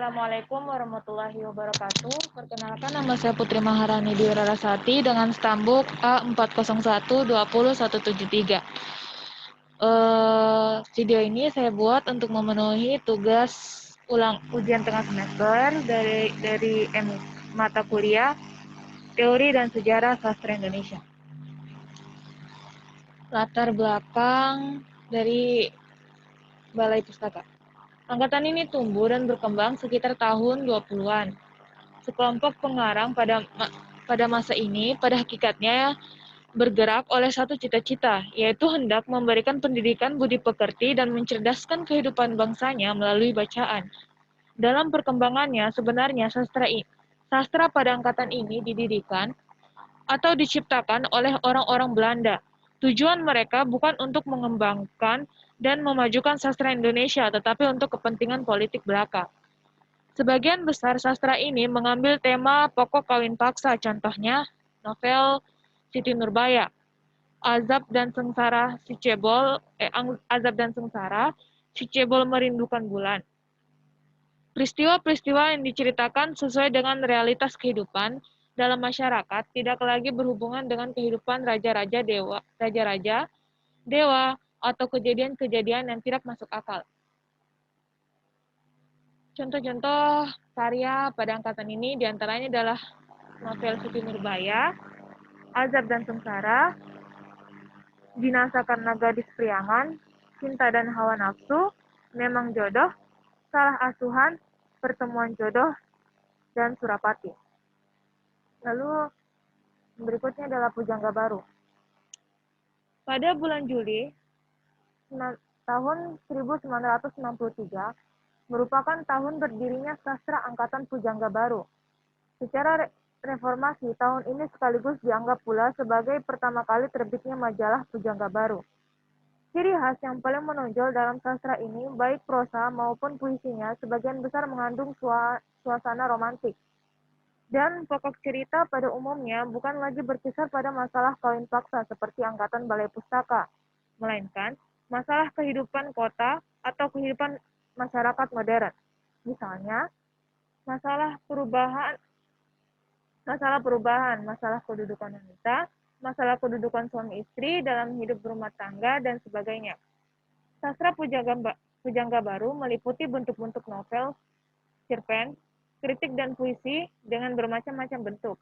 Assalamualaikum warahmatullahi wabarakatuh. Perkenalkan, nama saya Putri Maharani Dwi Rarasati dengan stambuk A401200173. Video ini saya buat untuk memenuhi tugas ujian tengah semester dari mata kuliah Teori dan Sejarah Sastra Indonesia. Latar belakang dari Balai Pustaka. Angkatan ini tumbuh dan berkembang sekitar tahun 20-an. Sekelompok pengarang pada masa ini pada hakikatnya bergerak oleh satu cita-cita, yaitu hendak memberikan pendidikan budi pekerti dan mencerdaskan kehidupan bangsanya melalui bacaan. Dalam perkembangannya, sebenarnya sastra pada angkatan ini didirikan atau diciptakan oleh orang-orang Belanda. Tujuan mereka bukan untuk mengembangkan dan memajukan sastra Indonesia, tetapi untuk kepentingan politik belaka. Sebagian besar sastra ini mengambil tema pokok kawin paksa, contohnya novel Siti Nurbaya, Azab dan Sengsara Si Cebol Merindukan Bulan. Peristiwa-peristiwa yang diceritakan sesuai dengan realitas kehidupan dalam masyarakat, tidak lagi berhubungan dengan kehidupan raja-raja, dewa, atau kejadian-kejadian yang tidak masuk akal. Contoh-contoh karya pada angkatan ini diantaranya adalah novel Siti Nurbaya, Azab dan Sengsara, Jinazah Karena Gadis Priangan, Cinta dan Hawa Nafsu, Memang Jodoh, Salah Asuhan, Pertemuan Jodoh, dan Surapati. Lalu berikutnya adalah Pujangga Baru. Pada bulan Juli tahun 1963 merupakan tahun berdirinya sastra angkatan Pujangga Baru. Secara reformasi, tahun ini sekaligus dianggap pula sebagai pertama kali terbitnya majalah Pujangga Baru. Ciri khas yang paling menonjol dalam sastra ini, baik prosa maupun puisinya, sebagian besar mengandung suasana romantik. Dan pokok cerita pada umumnya bukan lagi berkisar pada masalah kawin paksa seperti angkatan Balai Pustaka, melainkan masalah kehidupan kota atau kehidupan masyarakat modern. Misalnya, masalah perubahan, masalah kedudukan wanita, masalah kedudukan suami istri dalam hidup berumah tangga, dan sebagainya. Sastra Pujangga Baru meliputi bentuk-bentuk novel, cerpen, kritik, dan puisi dengan bermacam-macam bentuk.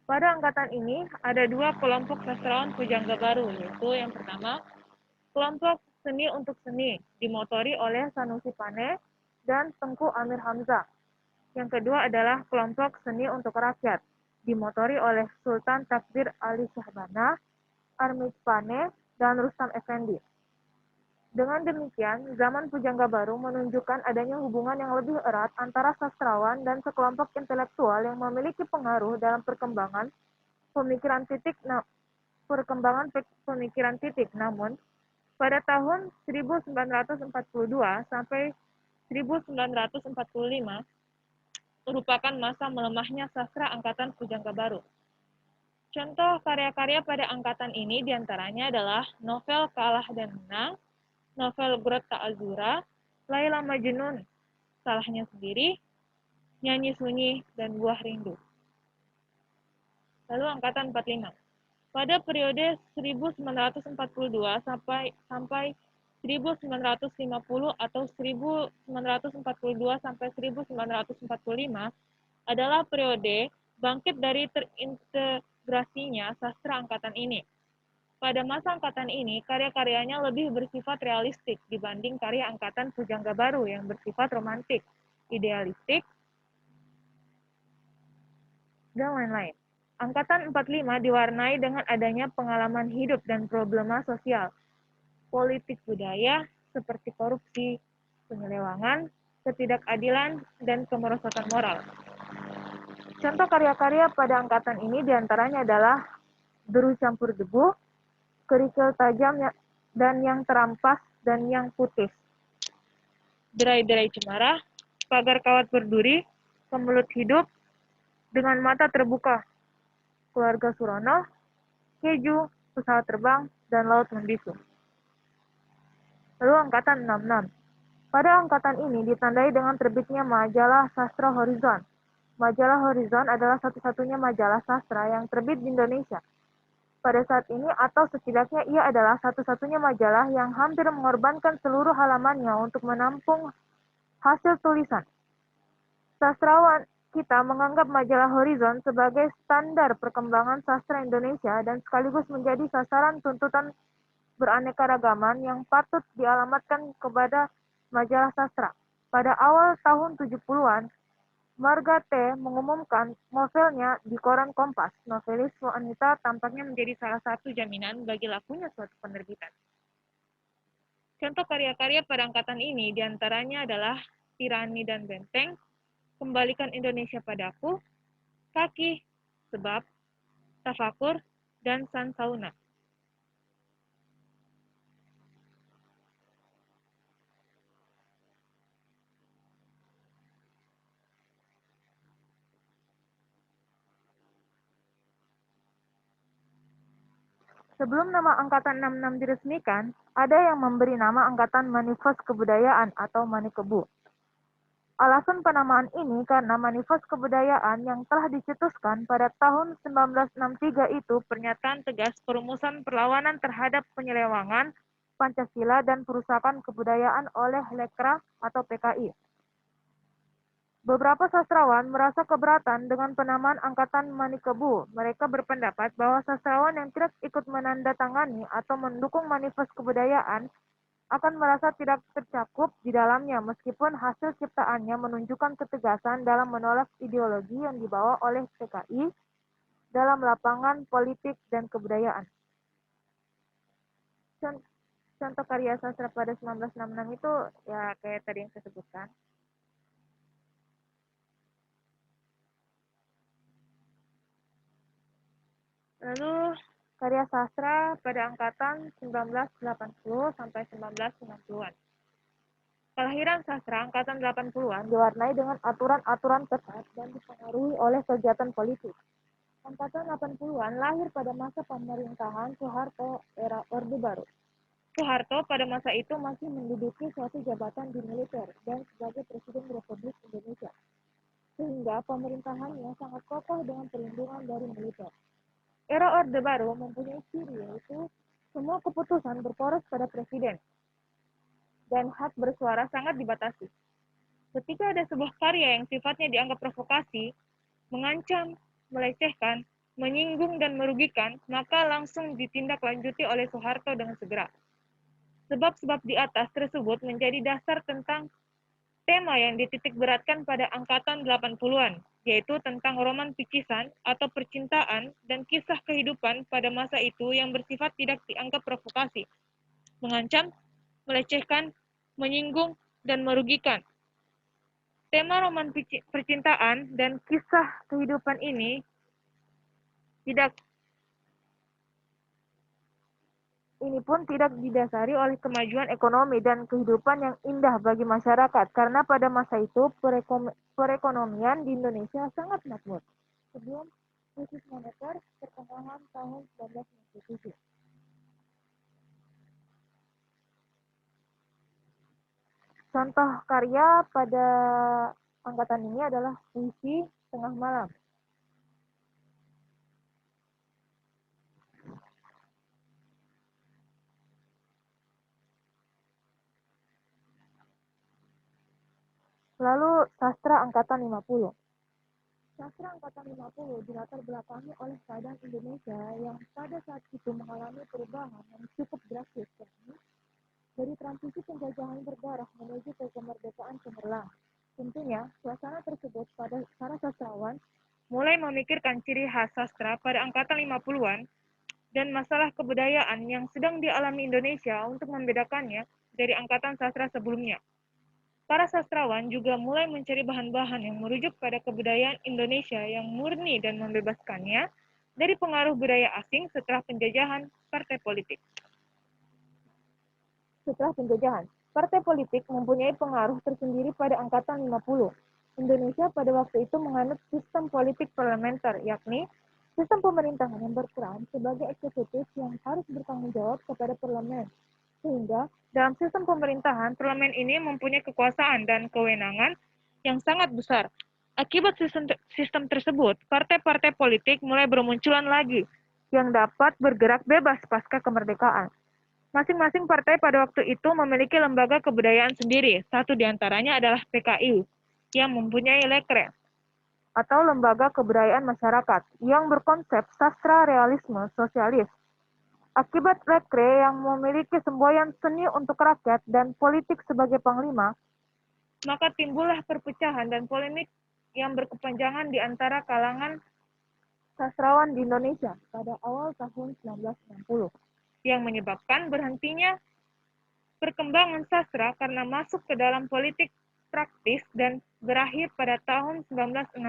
Pada angkatan ini ada dua kelompok sastrawan Pujangga Baru, yaitu yang pertama, kelompok Seni untuk Seni, dimotori oleh Sanusi Pane dan Tengku Amir Hamzah. Yang kedua adalah kelompok Seni untuk Rakyat, dimotori oleh Sultan Takdir Ali Syahbana, Armij Pane, dan Rustam Effendi. Dengan demikian, zaman Pujangga Baru menunjukkan adanya hubungan yang lebih erat antara sastrawan dan sekelompok intelektual yang memiliki pengaruh dalam perkembangan pemikiran titik. Namun, pada tahun 1942 sampai 1945 merupakan masa melemahnya sastra angkatan Pujangga Baru. Contoh karya-karya pada angkatan ini diantaranya adalah novel Kalah dan Menang, novel Grot Azura, Laila Majnun, Salahnya Sendiri, Nyanyi Sunyi, dan Buah Rindu. Lalu angkatan 45. Pada periode 1942 sampai 1950 atau 1942 sampai 1945 adalah periode bangkit dari terintegrasinya sastra angkatan ini. Pada masa angkatan ini, karya-karyanya lebih bersifat realistik dibanding karya angkatan Pujangga Baru yang bersifat romantik, idealistik, dan lain-lain. Angkatan 45 diwarnai dengan adanya pengalaman hidup dan problema sosial, politik budaya, seperti korupsi, penyelewangan, ketidakadilan, dan kemerosotan moral. Contoh karya-karya pada angkatan ini diantaranya adalah Deru Campur Debu, Kerikil Tajam dan Yang Terampas dan Yang Putih, Derai-derai Cemara, Pagar Kawat Berduri, Kemelut Hidup, Dengan Mata Terbuka, Keluarga Surono, Keju, Pesawat Terbang, dan Laut Membisu. Lalu angkatan 66. Pada angkatan ini ditandai dengan terbitnya majalah Sastra Horizon. Majalah Horizon adalah satu-satunya majalah sastra yang terbit di Indonesia. Pada saat ini atau setidaknya ia adalah satu-satunya majalah yang hampir mengorbankan seluruh halamannya untuk menampung hasil tulisan. Sastrawan kita menganggap majalah Horizon sebagai standar perkembangan sastra Indonesia dan sekaligus menjadi sasaran tuntutan beraneka-ragaman yang patut dialamatkan kepada majalah sastra. Pada awal tahun 70-an, Marga T. mengumumkan novelnya di koran Kompas. Novelis wanita tampaknya menjadi salah satu jaminan bagi lakunya suatu penerbitan. Contoh karya-karya pada angkatan ini diantaranya adalah Tirani dan Benteng, Kembalikan Indonesia Padaku, Kaki, Sebab, Tafakur, dan Sansauna. Sebelum nama Angkatan 66 diresmikan, ada yang memberi nama Angkatan Manifest Kebudayaan atau Manikebu. Alasan penamaan ini karena Manifest Kebudayaan yang telah dicetuskan pada tahun 1963 itu pernyataan tegas perumusan perlawanan terhadap penyelewangan Pancasila dan perusakan kebudayaan oleh Lekra atau PKI. Beberapa sastrawan merasa keberatan dengan penamaan Angkatan Manikebu. Mereka berpendapat bahwa sastrawan yang tidak ikut menandatangani atau mendukung Manifest Kebudayaan akan merasa tidak tercakup di dalamnya meskipun hasil ciptaannya menunjukkan ketegasan dalam menolak ideologi yang dibawa oleh PKI dalam lapangan politik dan kebudayaan. Contoh karya sastra pada 1966 itu ya kayak tadi yang saya sebutkan. Lalu karya sastra pada angkatan 1980 sampai 1990-an. Kelahiran sastra angkatan 80-an diwarnai dengan aturan-aturan ketat dan dipengaruhi oleh kegiatan politik. Angkatan 80-an lahir pada masa pemerintahan Soeharto era Orde Baru. Soeharto pada masa itu masih menduduki suatu jabatan di militer dan sebagai Presiden Republik Indonesia, sehingga pemerintahannya sangat kokoh dengan perlindungan dari militer. Era Orde Baru mempunyai ciri yaitu semua keputusan berporos pada Presiden, dan hak bersuara sangat dibatasi. Ketika ada sebuah karya yang sifatnya dianggap provokasi, mengancam, melecehkan, menyinggung dan merugikan, maka langsung ditindaklanjuti oleh Soeharto dengan segera. Sebab-sebab di atas tersebut menjadi dasar tentang tema yang dititik beratkan pada angkatan 80-an, yaitu tentang roman picisan atau percintaan dan kisah kehidupan pada masa itu yang bersifat tidak dianggap provokasi, mengancam, melecehkan, menyinggung, dan merugikan. Tema roman percintaan dan kisah kehidupan ini pun tidak didasari oleh kemajuan ekonomi dan kehidupan yang indah bagi masyarakat, karena pada masa itu perekonomian di Indonesia sangat makmur sebelum krisis moneter pertengahan tahun 1997. Contoh karya pada angkatan ini adalah puisi Tengah Malam. Lalu sastra angkatan 50. Sastra angkatan 50 dilatar belakangi oleh keadaan Indonesia yang pada saat itu mengalami perubahan yang cukup drastis, dari transisi penjajahan berdarah menuju ke kemerdekaan cemerlang. Tentunya, suasana tersebut pada para sastrawan mulai memikirkan ciri khas sastra pada angkatan 50-an dan masalah kebudayaan yang sedang dialami Indonesia untuk membedakannya dari angkatan sastra sebelumnya. Para sastrawan juga mulai mencari bahan-bahan yang merujuk pada kebudayaan Indonesia yang murni dan membebaskannya dari pengaruh budaya asing setelah penjajahan partai politik. Setelah penjajahan, partai politik mempunyai pengaruh tersendiri pada angkatan 50. Indonesia pada waktu itu menganut sistem politik parlementer, yakni sistem pemerintahan yang berperan sebagai eksekutif yang harus bertanggung jawab kepada parlemen. Sehingga dalam sistem pemerintahan, parlemen ini mempunyai kekuasaan dan kewenangan yang sangat besar. Akibat sistem tersebut, partai-partai politik mulai bermunculan lagi yang dapat bergerak bebas pasca kemerdekaan. Masing-masing partai pada waktu itu memiliki lembaga kebudayaan sendiri. Satu di antaranya adalah PKI yang mempunyai lekre atau lembaga kebudayaan masyarakat yang berkonsep sastra realisme sosialis. Akibat lekre yang memiliki semboyan seni untuk rakyat dan politik sebagai panglima, maka timbullah perpecahan dan polemik yang berkepanjangan di antara kalangan sastrawan di Indonesia pada awal tahun 1960 yang menyebabkan berhentinya perkembangan sastra karena masuk ke dalam politik praktis dan berakhir pada tahun 1965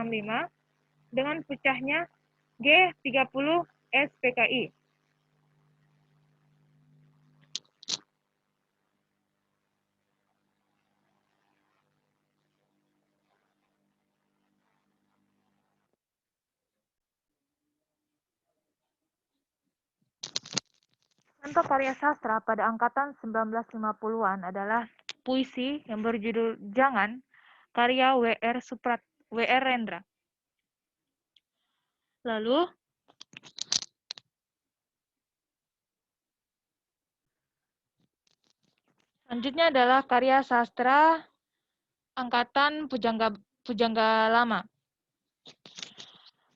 dengan pecahnya G30 SPKI. Contoh karya sastra pada angkatan 1950-an adalah puisi yang berjudul Jangan, karya W.R. Rendra. Lalu, selanjutnya adalah karya sastra angkatan Pujangga Lama.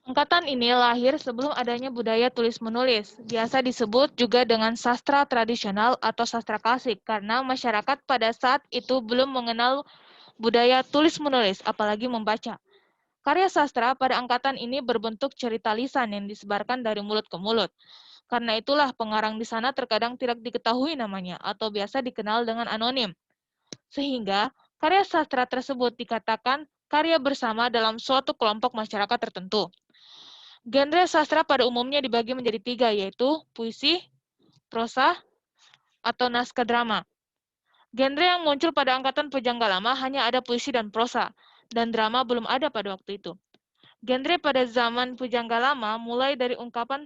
Angkatan ini lahir sebelum adanya budaya tulis-menulis. Biasa disebut juga dengan sastra tradisional atau sastra klasik, karena masyarakat pada saat itu belum mengenal budaya tulis-menulis, apalagi membaca. Karya sastra pada angkatan ini berbentuk cerita lisan yang disebarkan dari mulut ke mulut. Karena itulah pengarang di sana terkadang tidak diketahui namanya, atau biasa dikenal dengan anonim. Sehingga karya sastra tersebut dikatakan karya bersama dalam suatu kelompok masyarakat tertentu. Genre sastra pada umumnya dibagi menjadi 3, yaitu puisi, prosa, atau naskah drama. Genre yang muncul pada angkatan Pujangga Lama hanya ada puisi dan prosa, dan drama belum ada pada waktu itu. Genre pada zaman Pujangga Lama mulai dari ungkapan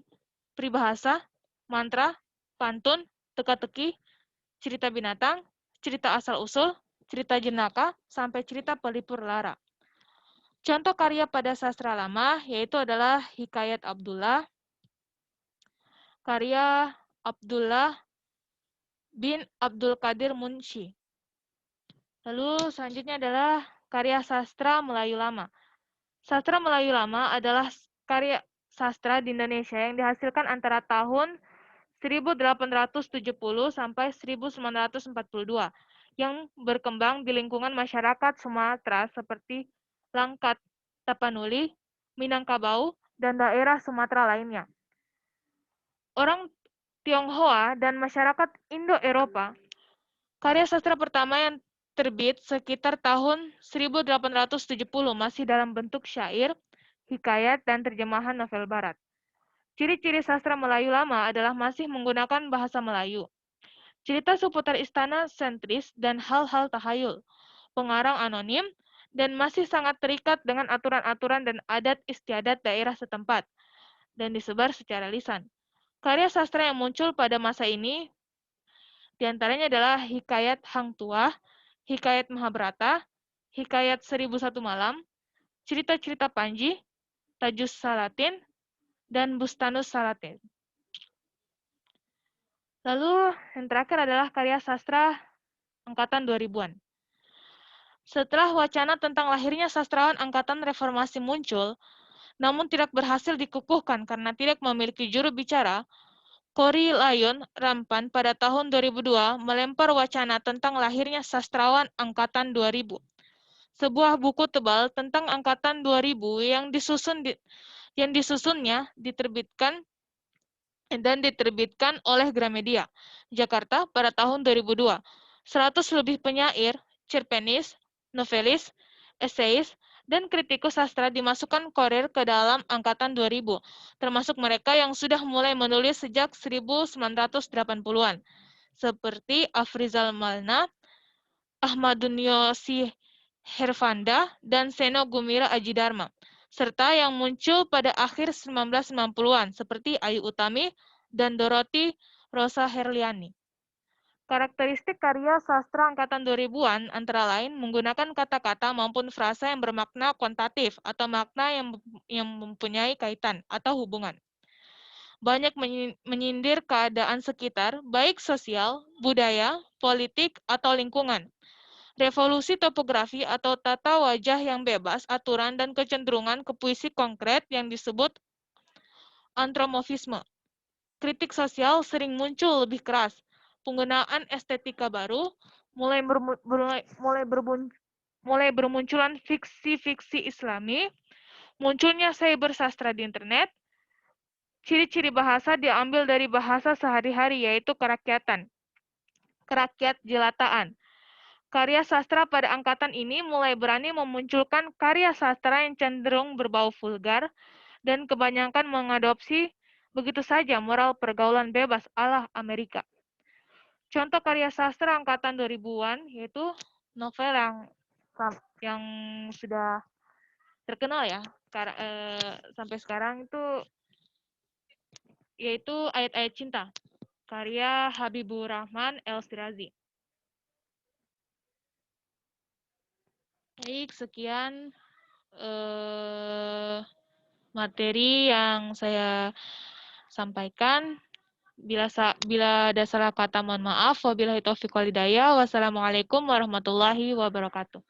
peribahasa, mantra, pantun, teka-teki, cerita binatang, cerita asal-usul, cerita jenaka, sampai cerita pelipur lara. Contoh karya pada sastra lama yaitu adalah Hikayat Abdullah, karya Abdullah bin Abdul Qadir Munshi. Lalu selanjutnya adalah karya sastra Melayu Lama. Sastra Melayu Lama adalah karya sastra di Indonesia yang dihasilkan antara tahun 1870 sampai 1942 yang berkembang di lingkungan masyarakat Sumatera seperti Langkat, Tapanuli, Minangkabau, dan daerah Sumatera lainnya. Orang Tionghoa dan masyarakat Indo-Eropa, karya sastra pertama yang terbit sekitar tahun 1870 masih dalam bentuk syair, hikayat, dan terjemahan novel barat. Ciri-ciri sastra Melayu lama adalah masih menggunakan bahasa Melayu. Cerita seputar istana sentris dan hal-hal tahayul, pengarang anonim, dan masih sangat terikat dengan aturan-aturan dan adat istiadat daerah setempat, dan disebar secara lisan. Karya sastra yang muncul pada masa ini diantaranya adalah Hikayat Hang Tuah, Hikayat Mahabharata, Hikayat 1001 Malam, Cerita-cerita Panji, Tajus Salatin, dan Bustanus Salatin. Lalu yang terakhir adalah karya sastra angkatan 2000-an. Setelah wacana tentang lahirnya sastrawan angkatan reformasi muncul, namun tidak berhasil dikukuhkan karena tidak memiliki juru bicara, Cory Lyon Rampan pada tahun 2002 melempar wacana tentang lahirnya sastrawan angkatan 2000. Sebuah buku tebal tentang angkatan 2000 yang disusunnya diterbitkan oleh Gramedia, Jakarta pada tahun 2002. 100 lebih penyair, cerpenis, novelis, eseis, dan kritikus sastra dimasukkan Korir ke dalam angkatan 2000, termasuk mereka yang sudah mulai menulis sejak 1980-an, seperti Afrizal Malna, Ahmadun Yosi Hervanda, dan Seno Gumira Ajidarma, serta yang muncul pada akhir 1990-an, seperti Ayu Utami dan Dorothy Rosa Herliani. Karakteristik karya sastra angkatan 2000-an antara lain menggunakan kata-kata maupun frasa yang bermakna kuantitatif atau makna yang mempunyai kaitan atau hubungan. Banyak menyindir keadaan sekitar, baik sosial, budaya, politik, atau lingkungan. Revolusi topografi atau tata wajah yang bebas, aturan, dan kecenderungan ke puisi konkret yang disebut antromorfisme. Kritik sosial sering muncul lebih keras. Penggunaan estetika baru, mulai bermunculan fiksi-fiksi Islami, munculnya cyber sastra di internet, ciri-ciri bahasa diambil dari bahasa sehari-hari yaitu kerakyatan, kerakyat jelataan. Karya sastra pada angkatan ini mulai berani memunculkan karya sastra yang cenderung berbau vulgar dan kebanyakan mengadopsi begitu saja moral pergaulan bebas ala Amerika. Contoh karya sastra angkatan 2000-an yaitu novel yang sudah terkenal ya sampai sekarang itu yaitu Ayat-Ayat Cinta karya Habibur Rahman El-Shirazi. Baik, sekian materi yang saya sampaikan. Bila ada salah kata mohon maaf. Wabillahi taufiq wal hidayah. Wassalamualaikum warahmatullahi wabarakatuh.